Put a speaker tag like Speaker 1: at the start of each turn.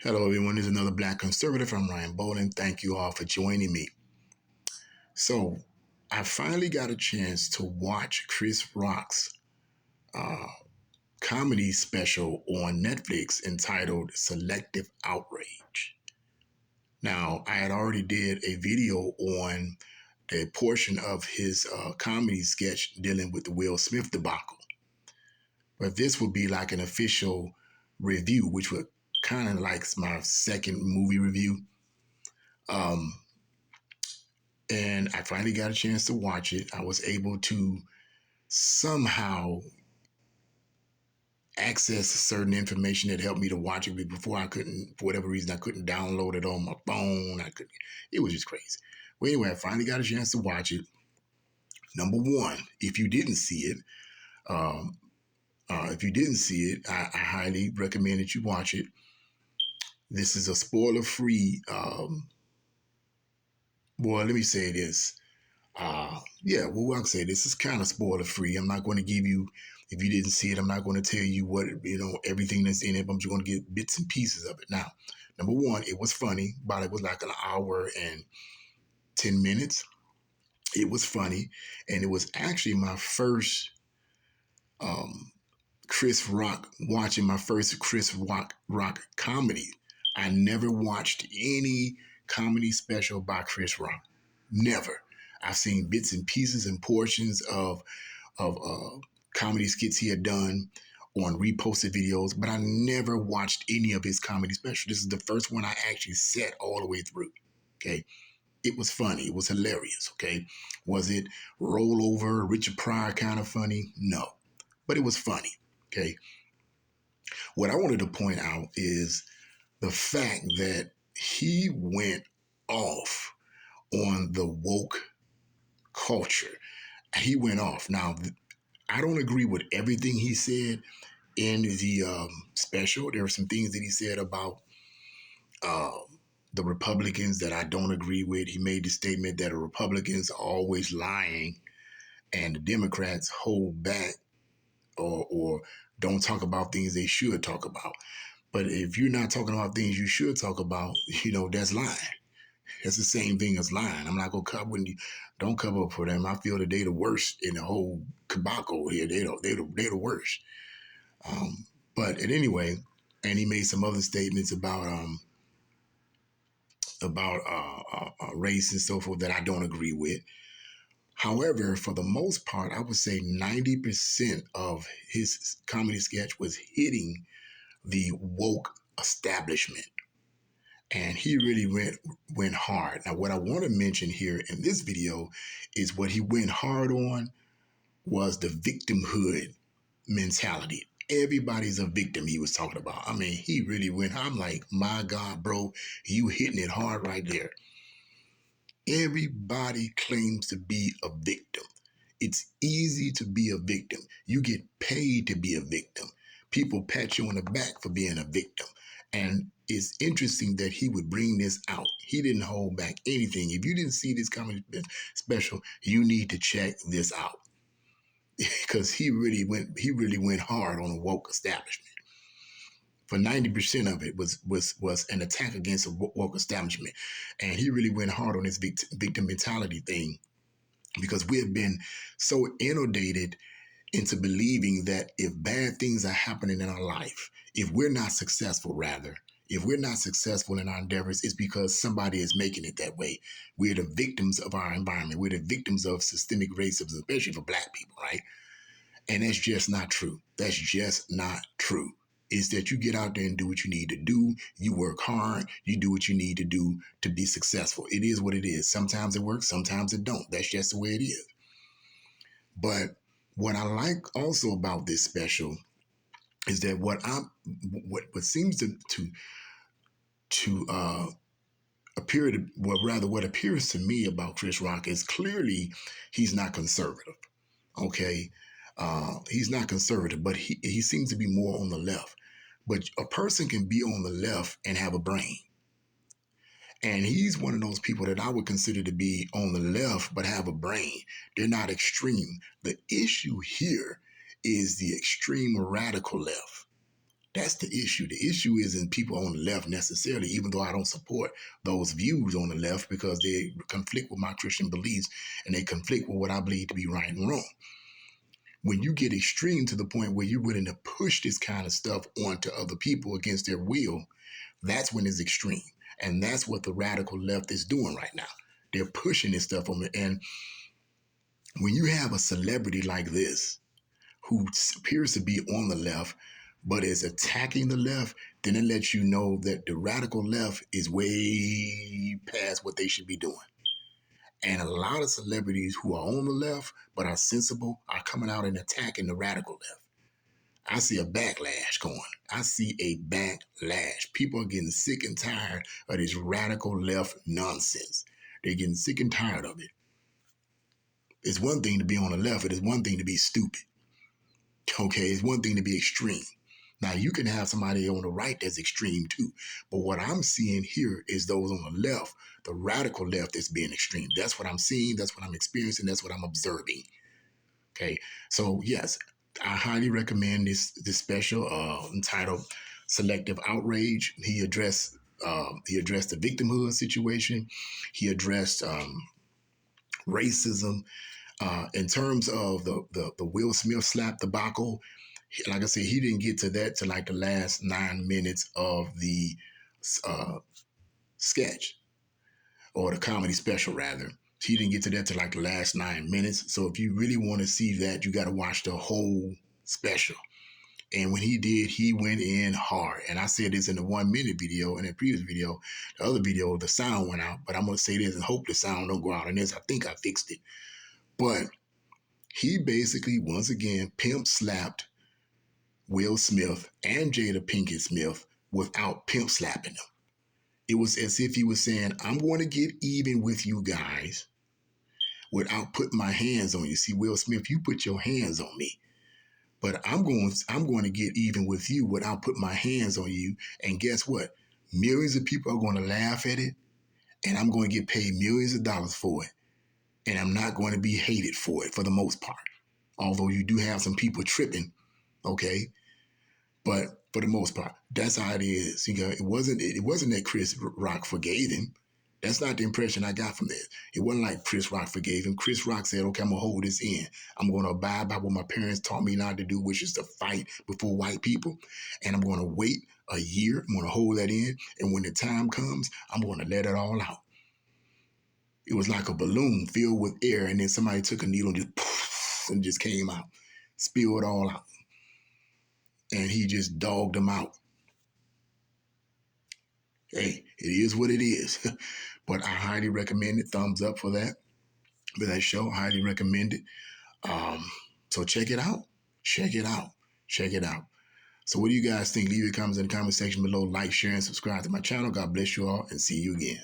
Speaker 1: Hello, everyone. This is another Black Conservative. I'm Ryan Bolin. Thank you all for joining me. So, I finally got a chance to watch Chris Rock's uh, comedy special on Netflix entitled Selective Outrage. Now, I had already did a video on the portion of his comedy sketch dealing with the Will Smith debacle. But this would be like an official review, which would kind of like my second movie review. Um, and I finally got a chance to watch it. I was able to somehow access certain information that helped me to watch it. But before I couldn't, for whatever reason, I couldn't download it on my phone. I couldn't. It was just crazy. Well, anyway, I finally got a chance to watch it. Number one, if you didn't see it, um, I highly recommend that you watch it. This is a spoiler-free. Well, let me say this. Well, I'll say this is kind of spoiler free. I'm not going to give you, if you didn't see it, I'm not going to tell you what, everything that's in it, but I'm just going to get bits and pieces of it. Now, number one, it was funny, but it was like an hour and 10 minutes. It was funny. And it was actually my first um, watching my first Chris Rock comedy. I never watched any comedy special by Chris Rock. Never. I've seen bits and pieces and portions of comedy skits he had done on reposted videos, but I never watched any of his comedy specials. This is the first one I actually sat all the way through. Okay. It was funny. It was hilarious. Okay. Was it rollover, Richard Pryor kind of funny? No. But it was funny. Okay. What I wanted to point out is the fact that he went off on the woke culture. He went off. Now, I don't agree with everything he said in the special. There were some things that he said about uh, the Republicans that I don't agree with. He made the statement that the Republicans are always lying and the Democrats hold back or don't talk about things they should talk about. But if you're not talking about things you should talk about, that's lying. That's the same thing as lying. I'm not gonna cover when you don't cover up for them. I feel that they the worst in the whole caboclo here. They the worst. But anyway, and he made some other statements about race and so forth that I don't agree with. However, for the most part, I would say 90% of his comedy sketch was hitting the woke establishment. And he really went hard. Now, what I want to mention here in this video is what he went hard on was the victimhood mentality. Everybody's a victim he was talking about. I mean, he really went, I'm like, my God, bro, you hitting it hard right there. Everybody claims to be a victim. It's easy to be a victim. You get paid to be a victim. People pat you on the back for being a victim. And it's interesting that he would bring this out. He didn't hold back anything. If you didn't see this comedy special, you need to check this out. Because he really went hard on the woke establishment. For 90% of it was an attack against a woke establishment. And he really went hard on this victim mentality thing because we have been so inundated into believing that if bad things are happening in our life, if we're not successful, in our endeavors, it's because somebody is making it that way. We're the victims of our environment. We're the victims of systemic racism, especially for Black people, right? And that's just not true. That's just not true. Is that you get out there and do what you need to do. You work hard. You do what you need to do to be successful. It is what it is. Sometimes it works. Sometimes it don't. That's just the way it is. But what I like also about this special is that what seems to appear to, well, rather what appears to me about Chris Rock is clearly he's not conservative. Okay. He's not conservative, but he seems to be more on the left. But a person can be on the left and have a brain. And he's one of those people that I would consider to be on the left but have a brain. They're not extreme. The issue here is the extreme radical left. That's the issue. The issue isn't people on the left necessarily, even though I don't support those views on the left because they conflict with my Christian beliefs and they conflict with what I believe to be right and wrong. When you get extreme to the point where you're willing to push this kind of stuff onto other people against their will, that's when it's extreme. And that's what the radical left is doing right now. They're pushing this stuff on me. And when you have a celebrity like this who appears to be on the left but is attacking the left, then it lets you know that the radical left is way past what they should be doing. And a lot of celebrities who are on the left but are sensible are coming out and attacking the radical left. I see a backlash going. I see a backlash. People are getting sick and tired of this radical left nonsense. They're getting sick and tired of it. It's one thing to be on the left. It is one thing to be stupid. Okay, it's one thing to be extreme. Now, you can have somebody on the right that's extreme too. But what I'm seeing here is those on the left, the radical left, that's being extreme. That's what I'm seeing. That's what I'm experiencing. That's what I'm observing. Okay, so yes, I highly recommend this special entitled "Selective Outrage." He addressed the victimhood situation. He addressed racism. In terms of the Will Smith slap debacle, like I said, he didn't get to that till like the last 9 minutes of the sketch or the comedy special rather. He didn't get to that till like the last 9 minutes. So if you really want to see that, you got to watch the whole special. And when he did, he went in hard. And I said this in the 1 minute video and the previous video. The other video, the sound went out. But I'm going to say this and hope the sound don't go out. And this, I think I fixed it. But he basically, once again, pimp slapped Will Smith and Jada Pinkett Smith without pimp slapping them. It was as if he was saying, I'm going to get even with you guys without putting my hands on you. See, Will Smith, you put your hands on me. But I'm going to get even with you without putting my hands on you. And guess what? Millions of people are going to laugh at it, and I'm going to get paid millions of dollars for it. And I'm not going to be hated for it for the most part. Although you do have some people tripping, okay? But for the most part, that's how it is. You know, it wasn't that Chris Rock forgave him. That's not the impression I got from this. It wasn't like Chris Rock forgave him. Chris Rock said, okay, I'm going to hold this in. I'm going to abide by what my parents taught me not to do, which is to fight before white people. And I'm going to wait a year. I'm going to hold that in. And when the time comes, I'm going to let it all out. It was like a balloon filled with air, and then somebody took a needle and just poof, and just came out, spilled all out. And he just dogged them out. Hey, it is what it is. But I highly recommend it. Thumbs up for that show. Highly recommend it. So check it out. Check it out. Check it out. So what do you guys think? Leave your comments in the comment section below. Like, share, and subscribe to my channel. God bless you all, and see you again.